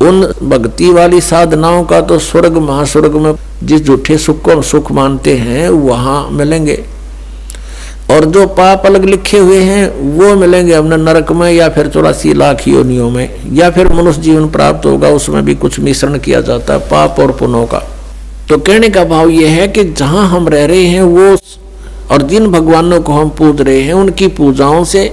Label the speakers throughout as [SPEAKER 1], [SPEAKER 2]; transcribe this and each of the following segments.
[SPEAKER 1] उन भक्ति वाली साधनाओं का तो स्वर्ग महास्वर्ग में जिस झूठे सुख को सुख मानते हैं वहां मिलेंगे, और जो पाप अलग लिखे हुए हैं वो मिलेंगे अपने नरक में, या फिर 84 लाख योनियों में, या फिर मनुष्य जीवन प्राप्त होगा। उसमें भी कुछ मिश्रण किया जाता है पाप और पुण्यों का। तो कहने का भाव ये है कि जहां हम रह रहे हैं वो, और जिन भगवानों को हम पूज रहे हैं, उनकी पूजाओं से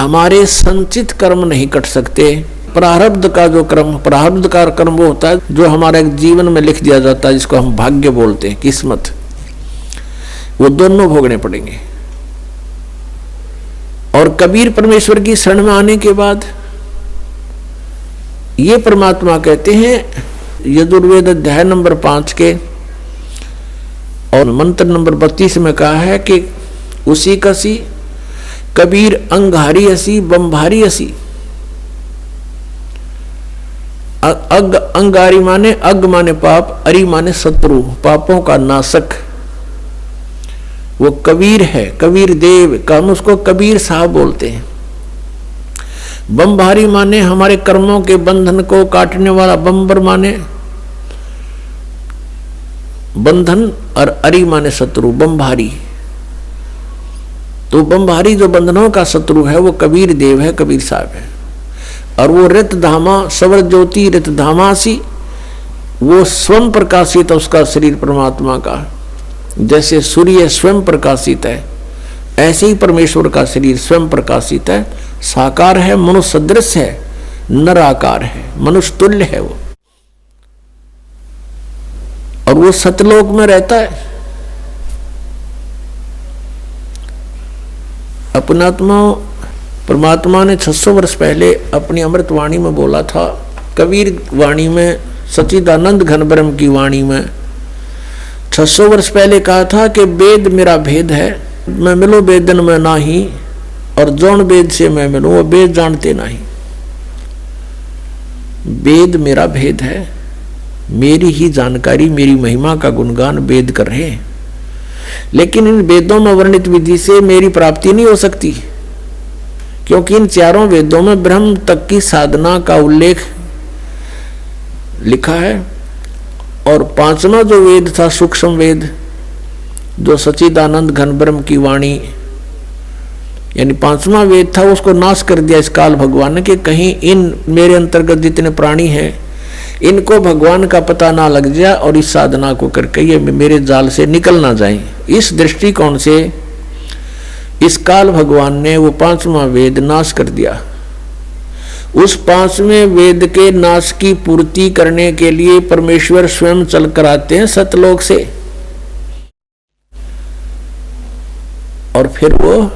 [SPEAKER 1] हमारे संचित कर्म नहीं कट सकते। प्रारब्ध का जो कर्म, प्रारब्ध का कर्म वो होता है जो हमारे जीवन में लिख दिया जाता है, जिसको हम भाग्य बोलते हैं, किस्मत, वो दोनों भोगने पड़ेंगे। और कबीर परमेश्वर की शरण में आने के बाद ये परमात्मा कहते हैं, यजुर्वेद अध्याय नंबर 5 के और मंत्र नंबर 32 में कहा है कि उसी कसी कबीर अंगारी असी बम्भारी असी। अग अंगारी माने अग माने पाप, अरि माने शत्रु, पापों का नाशक। वो कबीर है, कबीर देव का, हम उसको कबीर साहब बोलते हैं। बम्भारी माने हमारे कर्मों के बंधन को काटने वाला, बम्बर माने बंधन, और अरि माने शत्रु, बम्भारी। तो बम्भारी जो बंधनों का शत्रु है वो कबीर देव है, कबीर साहब है। और वो रित धामा सवर ज्योति रित धामासी, वो स्वयं प्रकाशित है उसका शरीर परमात्मा का। जैसे सूर्य स्वयं प्रकाशित है, ऐसे ही परमेश्वर का शरीर स्वयं प्रकाशित है, साकार है, मनुष्य सदृश है, नराकार है, मनुष्य तुल्य है वो। और वो सतलोक में रहता है। अपनात्मा परमात्मा ने 600 वर्ष पहले अपनी अमृत वाणी में बोला था, कबीर वाणी में, सच्चिदानंद घन ब्रह्म की वाणी में 600 वर्ष पहले कहा था कि वेद मेरा भेद है, मैं मिलो वेदन में नाही, और जौन वेद से मैं मिलूं वो वेद जानते नहीं। वेद मेरा भेद है, मेरी ही जानकारी, मेरी महिमा का गुणगान वेद कर रहे हैं, लेकिन इन वेदों में वर्णित विधि से मेरी प्राप्ति नहीं हो सकती, क्योंकि इन चारों वेदों में ब्रह्म तक की साधना का उल्लेख लिखा है। और पांचवा जो वेद था सूक्ष्म वेद, जो सच्चिदानंद घन ब्रह्म की वाणी यानी पांचवा वेद था, उसको नाश कर दिया इस काल भगवान ने कि कहीं इन मेरे अंतर्गत जितने प्राणी हैं इनको भगवान का पता ना लग जाए और इस साधना को करके ये मेरे जाल से निकल ना जाए। इस दृष्टिकोण से इस काल भगवान ने वो पांचवा वेद नाश कर दिया। उस पांचवें वेद के नाश की पूर्ति करने के लिए परमेश्वर स्वयं चल कर आते हैं सतलोक से, और फिर वो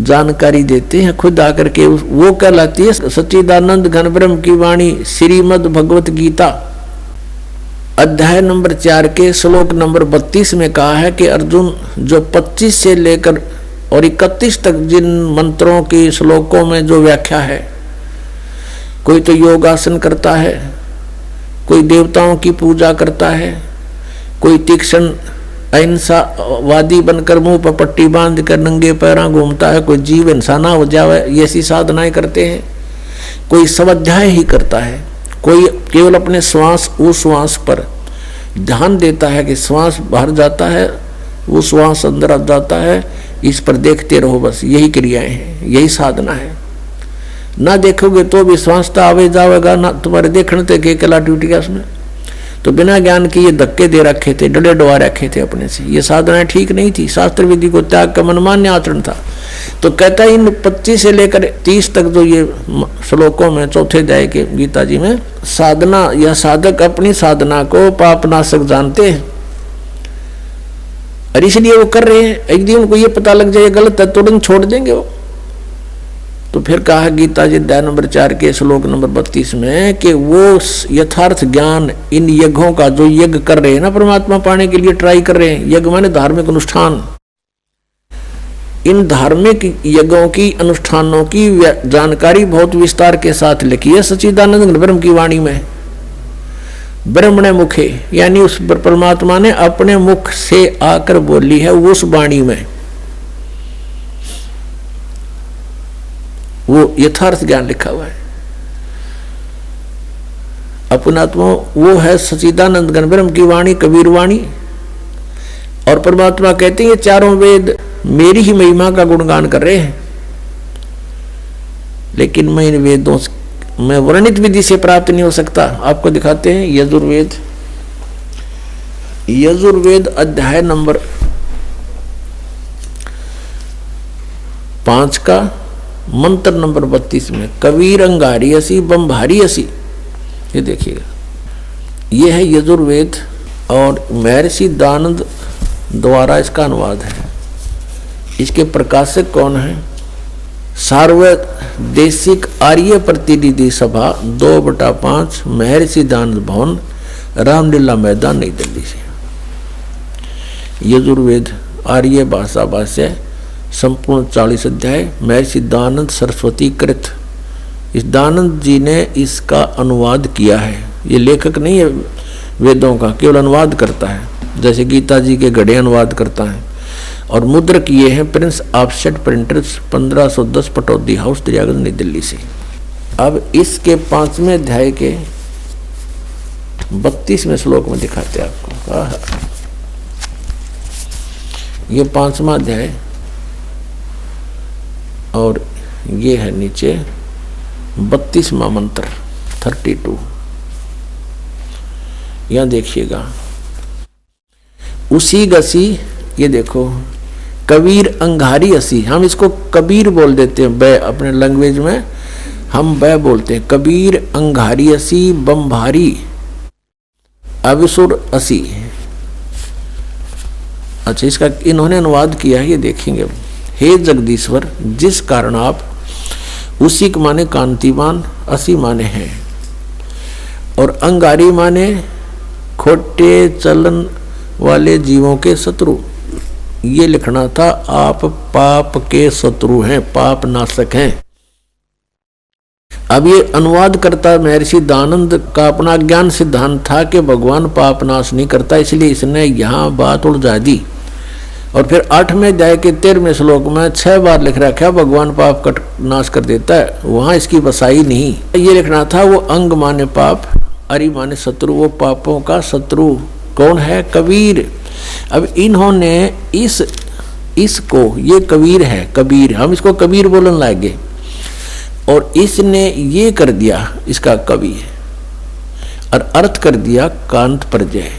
[SPEAKER 1] जानकारी देते हैं खुद आकर के। वो कहलाती है सच्चिदानंद घन ब्रह्म की वाणी। श्रीमद् भगवत गीता अध्याय नंबर 4 के श्लोक नंबर 32 में कहा है कि अर्जुन, जो 25 से लेकर और 31 तक जिन मंत्रों की श्लोकों में जो व्याख्या है, कोई तो योगासन करता है, कोई देवताओं की पूजा करता है, कोई तीक्ष्ण अहिंसावादी बनकर मुंह पर पट्टी बांध कर नंगे पैरों घूमता है, कोई जीव इंसाना हो जाए ऐसी साधनाएं करते हैं, कोई स्वाध्याय ही करता है, कोई केवल अपने श्वास उश्वास पर ध्यान देता है कि श्वास बाहर जाता है, वो श्वास अंदर आ जाता है, इस पर देखते रहो, बस यही क्रियाएं हैं, यही साधना है। ना देखोगे तो भी श्वास तो आवे जाएगा, ना तुम्हारे देखने तक अकेला ड्यूटी का उसमें। तो बिना ज्ञान के ये धक्के दे रखे थे, डले डुआ रखे थे अपने से, ये साधनाएं ठीक नहीं थी। शास्त्र विधि को त्याग का मनमान्य आचरण था। तो कहता इन 25 से लेकर 30 तक जो ये श्लोकों में चौथे अध्याय के गीता जी में साधना या साधक अपनी साधना को पापनाशक जानते हैं और इसलिए वो कर रहे हैं। एक दिन उनको ये पता लग जाए गलत है, तुरंत छोड़ देंगे वो। तो फिर कहा गीता जी अध्याय नंबर 4 के श्लोक नंबर 32 में कि वो यथार्थ ज्ञान इन यज्ञों का जो यज्ञ कर रहे हैं ना, परमात्मा पाने के लिए ट्राई कर रहे हैं, यज्ञ माने धार्मिक अनुष्ठान, इन धार्मिक यज्ञों की अनुष्ठानों की जानकारी बहुत विस्तार के साथ लिखी है सच्चिदानंद ब्रह्म की वाणी में। ब्रह्मणे मुखे, यानी उस परमात्मा ने अपने मुख से आकर बोली है उस वाणी में। वो यथार्थ ज्ञान लिखा हुआ है। अपनात्मा वो है सच्चिदानंद घन ब्रह्म की वाणी, कबीर वाणी। और परमात्मा कहते हैं ये चारों वेद मेरी ही महिमा का गुणगान कर रहे हैं, लेकिन मैं इन वेदों में वर्णित विधि से प्राप्त नहीं हो सकता। आपको दिखाते हैं यजुर्वेद, यजुर्वेद अध्याय नंबर 5 का मंत्र नंबर 32 में कबीर अंगारी असी बम्भारी असी। ये देखिएगा, ये है यजुर्वेद और महर्षि दानंद द्वारा इसका अनुवाद है। इसके प्रकाशक कौन है? सार्वदेशिक आर्य प्रतिनिधि सभा 2/5 महर्षि दानंद भवन, रामलीला मैदान, नई दिल्ली से। यजुर्वेद आर्य भाषा भाष्य संपूर्ण 40 अध्याय, महर्षि दानंद सरस्वती कृत। इस दानंद जी ने इसका अनुवाद किया है। ये लेखक नहीं है वेदों का, केवल अनुवाद करता है, जैसे गीता जी के गढ़े अनुवाद करता है। और मुद्रक ये हैं Prince offset printers, 1510 Pataudi house, Daryaganj, नई दिल्ली से। अब इसके 5वें अध्याय के 32वें श्लोक में दिखाते हैं आपको। ये 5वां अध्याय और ये है नीचे 32वां मंत्र 32। यहां देखिएगा, उसी गसी, ये देखो कबीर अंगारी असी, हम इसको कबीर बोल देते हैं बै, अपने लैंग्वेज में हम बै बोलते हैं। कबीर अंगारी असी बम्भारी अविसुर असी। अच्छा, इसका इन्होंने अनुवाद किया है, ये देखेंगे। हे जगदीश्वर, जिस कारण आप, उसी के माने कांतिमान, असी माने हैं, और अंगारी माने खोटे चलन वाले जीवों के शत्रु। ये लिखना था, आप पाप के शत्रु हैं, पाप नाशक हैं। अब ये अनुवाद करता महर्षि दानंद का अपना ज्ञान सिद्धांत था कि भगवान पाप नाश नहीं करता, इसलिए इसने यहाँ बात उलझा दी। और फिर 8वें अध्याय के 13वें श्लोक में 6 बार लिख रखा भगवान पाप का नाश कर देता है, वहां इसकी बसाई नहीं। ये लिखना था, वो अंग माने पाप, अरि माने शत्रु, वो पापों का शत्रु कौन है? कबीर। अब इन्होंने इसको, ये कबीर है, कबीर, हम इसको कबीर बोलने लगे, और इसने ये कर दिया इसका कवि है, और अर्थ कर दिया कांत प्रजय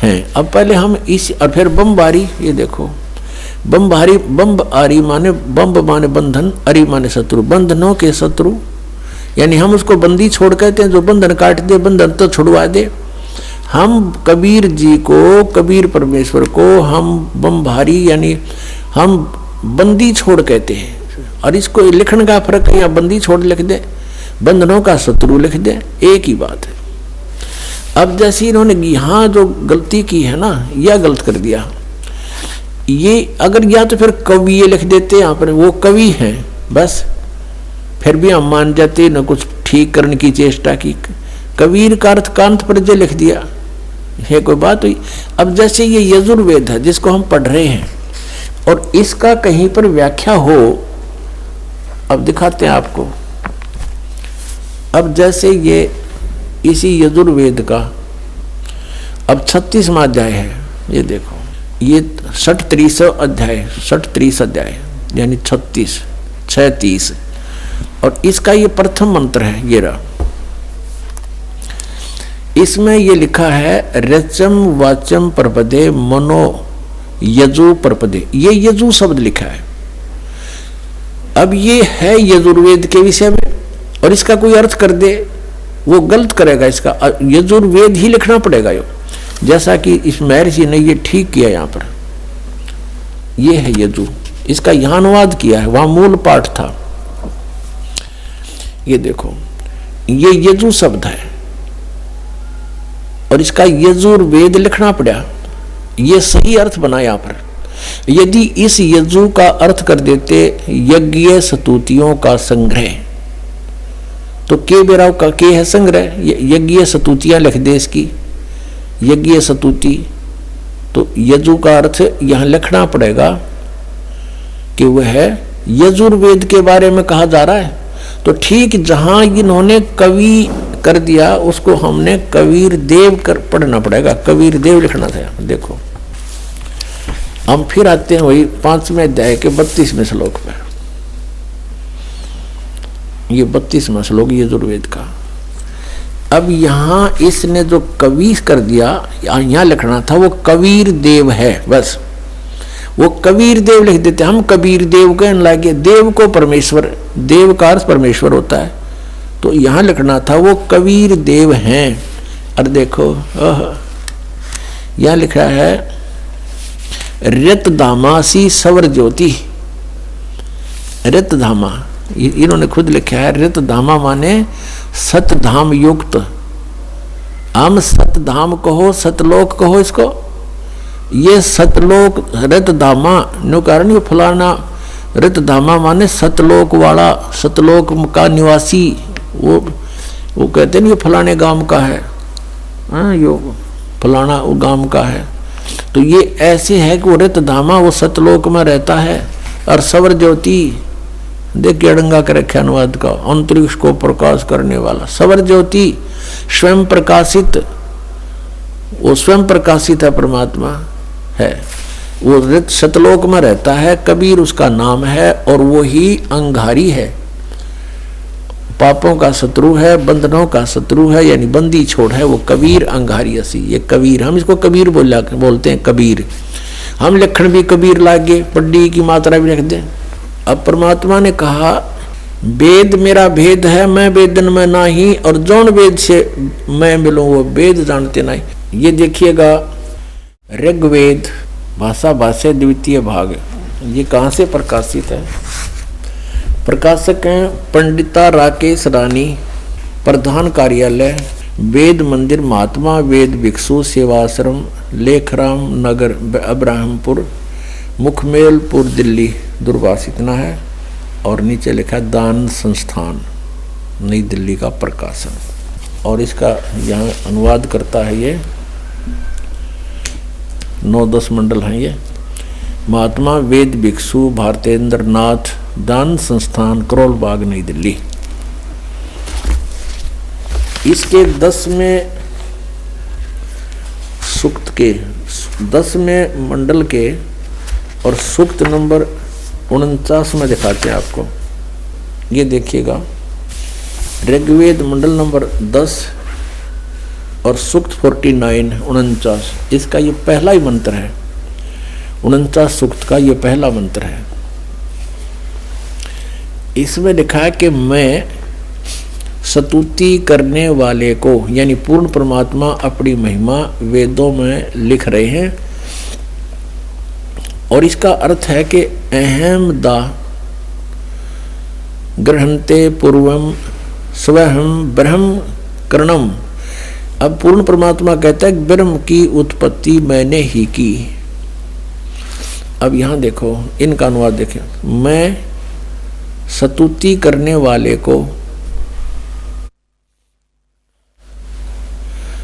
[SPEAKER 1] है। अब पहले हम इस, और फिर बम्बारी, ये देखो बम्बारी, बम्ब आरी माने, बम्ब माने बंधन, अरि माने शत्रु, बंधनों के शत्रु, यानी हम उसको बंदी छोड़ कहते हैं, जो बंधन काट दे, बंधन तो छुड़वा दे। हम कबीर जी को, कबीर परमेश्वर को हम बम्भारी यानी हम बंदी छोड़ कहते हैं, और इसको लिखने का फर्क है, या बंदी छोड़ लिख दे, बंधनों का शत्रु लिख दे, एक ही बात है। अब जैसे इन्होंने यहाँ जो गलती की है ना, यह गलत कर दिया। ये अगर या तो फिर कवि ये लिख देते यहाँ पर, वो कवि हैं बस, फिर भी हम मान जाते, न कुछ ठीक करने की चेष्टा की। कबीर का अर्थ कांत प्रजय लिख दिया, ये कोई बात हुई? अब जैसे ये यजुर्वेद है जिसको हम पढ़ रहे हैं, और इसका कहीं पर व्याख्या हो, अब दिखाते हैं आपको। अब जैसे ये इसी यजुर्वेद का अब 36वां अध्याय है, ये देखो, ये 36 अध्याय, 36 अध्याय यानी 36, 36, और इसका ये प्रथम मंत्र है, ये रहा। इसमें ये लिखा है, रचम वाचम प्रपदे मनो यजु प्रपदे, ये यजु शब्द लिखा है। अब ये है यजुर्वेद के विषय में, और इसका कोई अर्थ कर दे वो गलत करेगा, इसका यजुर्वेद ही लिखना पड़ेगा। यो जैसा कि इस महर्षि ने ये ठीक किया, यहाँ पर ये है यजु, इसका यहाँ अनुवाद किया है, वहां मूल पाठ था। ये देखो, ये यजु शब्द है, और इसका यजुर्वेद लिखना पड़ा, ये सही अर्थ बना यहाँ पर। यदि इस यजु का अर्थ कर देते यज्ञ स्तुतियों का संग्रह, तो के बेराव का के है संग्रह, यज्ञ स्तुतियां लिख दे इसकी, यज्ञ स्तुति। तो यजु का अर्थ यहां लिखना पड़ेगा कि वह यजुर्वेद के बारे में कहा जा रहा है। तो ठीक जहां इन्होंने कवि कर दिया उसको हमने कबीर देव कर पढ़ना पड़ेगा, कबीर देव लिखना था। देखो हम फिर आते हैं वही 5वें अध्याय के 32वें श्लोक पर। ये 32वां श्लोक यजुर्वेद का। अब यहां इसने जो कवि कर दिया, यहां लिखना था वो कबीर देव है, बस वो कबीर देव लिख देते। हम कबीर देव कहने लगे, देव को परमेश्वर, देव का अर्थ परमेश्वर होता है, तो यहां लिखना था वो कबीर देव हैं। और देखो यहां लिखा है रतधामासी सवर ज्योति, रतधामा इन्होंने खुद लिखा है। रतधामा माने सतधाम युक्त, हम सतधाम कहो सतलोक कहो इसको, ये सतलोक रतधामा नो कारण ये फलाना रतधामा माने सतलोक वाला, सतलोक का निवासी। वो कहते हैं ये फलाने गांव का है, यो फलाना वो गांव का है। तो ये ऐसे है कि वो रतधामा वो सतलोक में रहता है। और सवर ज्योति देखिए अड़ंगा के रखे अनुवाद का, अंतरिक्ष को प्रकाश करने वाला। सवर ज्योति स्वयं प्रकाशित, वो स्वयं प्रकाशित है, परमात्मा है, वो रत सतलोक में रहता है। कबीर उसका नाम है और वो ही अंगारी है, पापों का शत्रु है, बंधनों का शत्रु है, यानी बंदी छोड़ है वो कबीर अंगारी असी। ये कबीर, हम इसको कबीर बोलते हैं कबीर। हम लक्षण भी कबीर लागे, पड्डी की मात्रा भी रख दें। अब परमात्मा ने कहा वेद मेरा भेद है, मैं वेदन में नहीं, और जौन वेद से मैं मिलूं वो वेद जानते नहीं। ये देखिएगा ऋग्वेद भाषा भाष्य द्वितीय भाग, ये कहाँ से प्रकाशित है? प्रकाशक हैं पंडिता राकेश रानी, प्रधान कार्यालय वेद मंदिर महात्मा वेद भिक्षु सेवाश्रम लेखराम नगर अब्राहमपुर मुखमेलपुर दिल्ली दूरभाष इतना है। और नीचे लिखा है दान संस्थान नई दिल्ली का प्रकाशन। और इसका यहाँ अनुवाद करता है ये 9-10 मंडल हैं। ये महात्मा वेद भिक्षु भारतेंद्र नाथ दान संस्थान करोल बाग नई दिल्ली। इसके 10वें सूक्त के 10वें मंडल के और सूक्त नंबर 49 में दिखाते हैं आपको। ये देखिएगा ऋग्वेद मंडल नंबर 10 और सूक्त 49 इसका ये पहला ही मंत्र है। 49 सूक्त का ये पहला मंत्र है। इसमें लिखा है कि मैं स्तुति करने वाले को, यानी पूर्ण परमात्मा अपनी महिमा वेदों में लिख रहे हैं। और इसका अर्थ है कि अहम दा ग्रहणते पूर्वम स्वहम ब्रह्म करणम। अब पूर्ण परमात्मा कहता है ब्रह्म की उत्पत्ति मैंने ही की। अब यहां देखो इनका अनुवाद देखिए, मैं स्तुति करने वाले को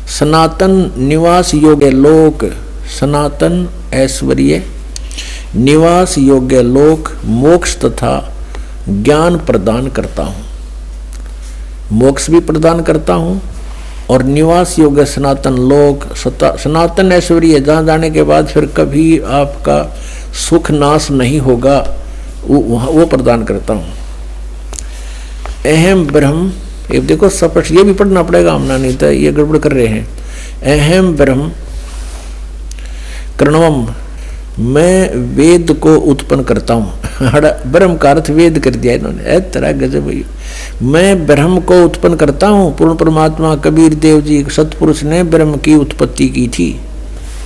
[SPEAKER 1] सनातन निवास योग्य लोक, सनातन ऐश्वर्य निवास योग्य लोक मोक्ष तथा ज्ञान प्रदान करता हूँ। मोक्ष भी प्रदान करता हूँ और निवास योग्य सनातन लोक, सनातन ऐश्वर्य जहाँ जाने के बाद फिर कभी आपका सुख नाश नहीं होगा, वो प्रदान करता हूँ। अहम ब्रह्म, ये देखो स्पष्ट, ये भी पढ़ना पड़ेगा हमने, नहीं तो ये गड़बड़ कर रहे हैं। अहम ब्रह्म करणवम, मैं वेद को उत्पन्न करता हूँ। ब्रह्म का अर्थ वेद कर दिया इन्होंने, तरह गजब भाई। मैं ब्रह्म को उत्पन्न करता हूँ। पूर्ण परमात्मा कबीर देव जी सतपुरुष ने ब्रह्म की उत्पत्ति की थी।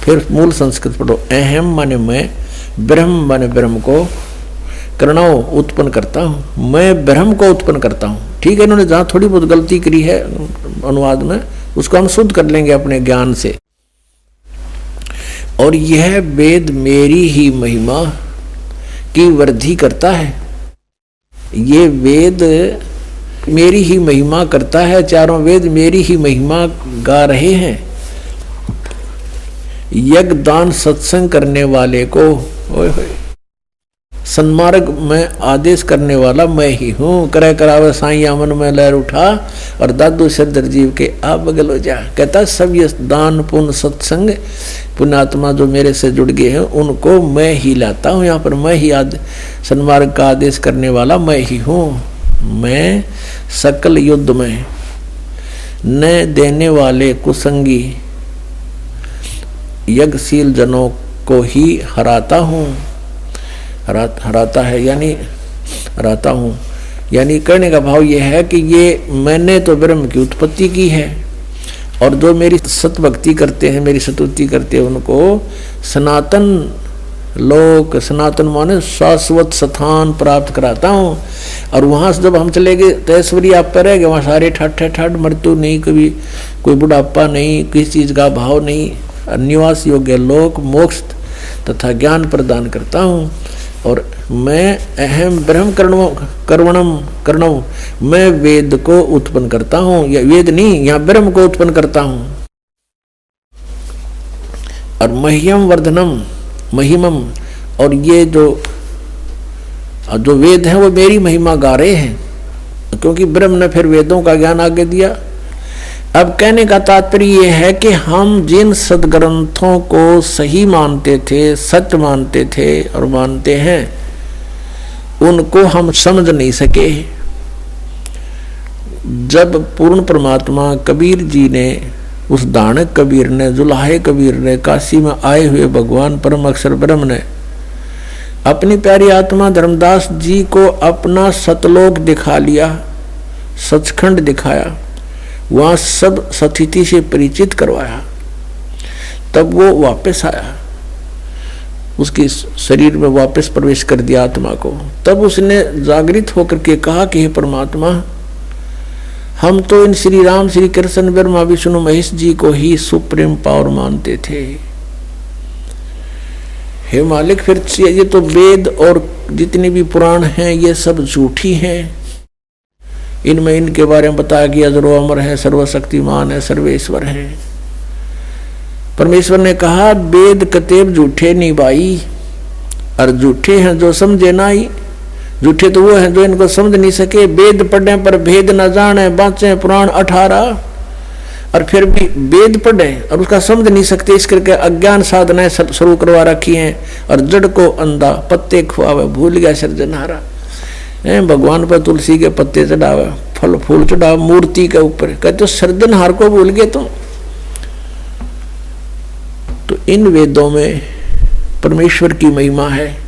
[SPEAKER 1] फिर मूल संस्कृत पढ़ो, अहम माने मैं, ब्रह्म माने ब्रह्म को, करणव उत्पन्न करता हूँ, मैं ब्रह्म को उत्पन्न करता हूँ। ठीक है, इन्होंने जहाँ थोड़ी बहुत गलती करी है अनुवाद में उसको हम शुद्ध कर लेंगे अपने ज्ञान से। और यह वेद मेरी ही महिमा की वृद्धि करता है। ये वेद मेरी ही महिमा करता है, चारों वेद मेरी ही महिमा गा रहे हैं। यज्ञ दान सत्संग करने वाले को सन्मार्ग में आदेश करने वाला मैं ही हूँ। करे करावे साईं मन में लहर उठा और दादू शरदर जीव के आप बगल हो जा। कहता सब ये दान पुण्य सत्संग पुण्यात्मा जो मेरे से जुड़ गए हैं उनको मैं ही लाता हूँ। यहाँ पर मैं ही सन्मार्ग का आदेश करने वाला मैं ही हूँ। मैं सकल युद्ध में न देने वाले कुसंगी यज्ञशील जनों को ही हराता हूँ। हराता है यानी हराता हूँ, यानी कहने का भाव ये है कि ये मैंने तो ब्रह्म की उत्पत्ति की है और जो मेरी सतभक्ति करते हैं, मेरी सतुति करते हैं, उनको सनातन लोक, सनातन माने शाश्वत स्थान प्राप्त कराता हूँ। और वहाँ से जब हम चले गए तो ऐश्वर्य आप पर रहेगा, वहाँ सारे ठाठ मृत्यु नहीं, कभी कोई बुढ़ापा नहीं, किसी चीज़ का भाव नहीं, निवास योग्य लोक मोक्ष तथा ज्ञान प्रदान करता हूँ। और मैं अहम ब्रह्म कर्णम मैं वेद को उत्पन्न करता हूँ, या वेद नहीं, यहाँ ब्रह्म को उत्पन्न करता हूँ। और मह्यम वर्धनम महिमम, और ये जो वेद है वो मेरी महिमा गा रहे हैं, क्योंकि ब्रह्म ने फिर वेदों का ज्ञान आगे दिया। अब कहने का तात्पर्य ये है कि हम जिन सदग्रंथों को सही मानते थे, सत्य मानते थे और मानते हैं, उनको हम समझ नहीं सके। जब पूर्ण परमात्मा कबीर जी ने, उस दानक कबीर ने, जुलाहे कबीर ने, काशी में आए हुए भगवान परम अक्षर ब्रह्म ने अपनी प्यारी आत्मा धर्मदास जी को अपना सतलोक दिखा लिया, सचखंड दिखाया, वहाँ सब सतिथि से परिचित करवाया, तब वो वापस आया, उसके शरीर में वापस प्रवेश कर दिया आत्मा को। तब उसने जागृत होकर के कहा कि हे परमात्मा, हम तो इन श्री राम, श्री कृष्ण, ब्रह्मा, विष्णु, महेश जी को ही सुप्रीम पावर मानते थे। हे मालिक, फिर ये तो वेद और जितने भी पुराण हैं ये सब झूठी हैं। इनमें इनके बारे में बताया गया जरो अमर है, सर्वशक्तिमान है, सर्वेश्वर है। परमेश्वर ने कहा वेद कतेब झूठे नहीं भाई, और झूठे हैं जो समझे ना ही। झूठे तो वो हैं जो इनको समझ नहीं सके। वेद पढ़ने पर भेद न जाने, बाँचे पुराण 18, और फिर भी वेद पढ़े और उसका समझ नहीं सकते, इस करके अज्ञान साधनाएं शुरू करवा रखी हैं। और जड़ को अंधा पत्ते खुआवे, भूल गया सृजनहारा। भगवान पर तुलसी के पत्ते चढ़ावे, फल फूल चढ़ावे मूर्ति के ऊपर, कहते सृजनहार को भूल गए तुम। तो इन वेदों में परमेश्वर की महिमा है।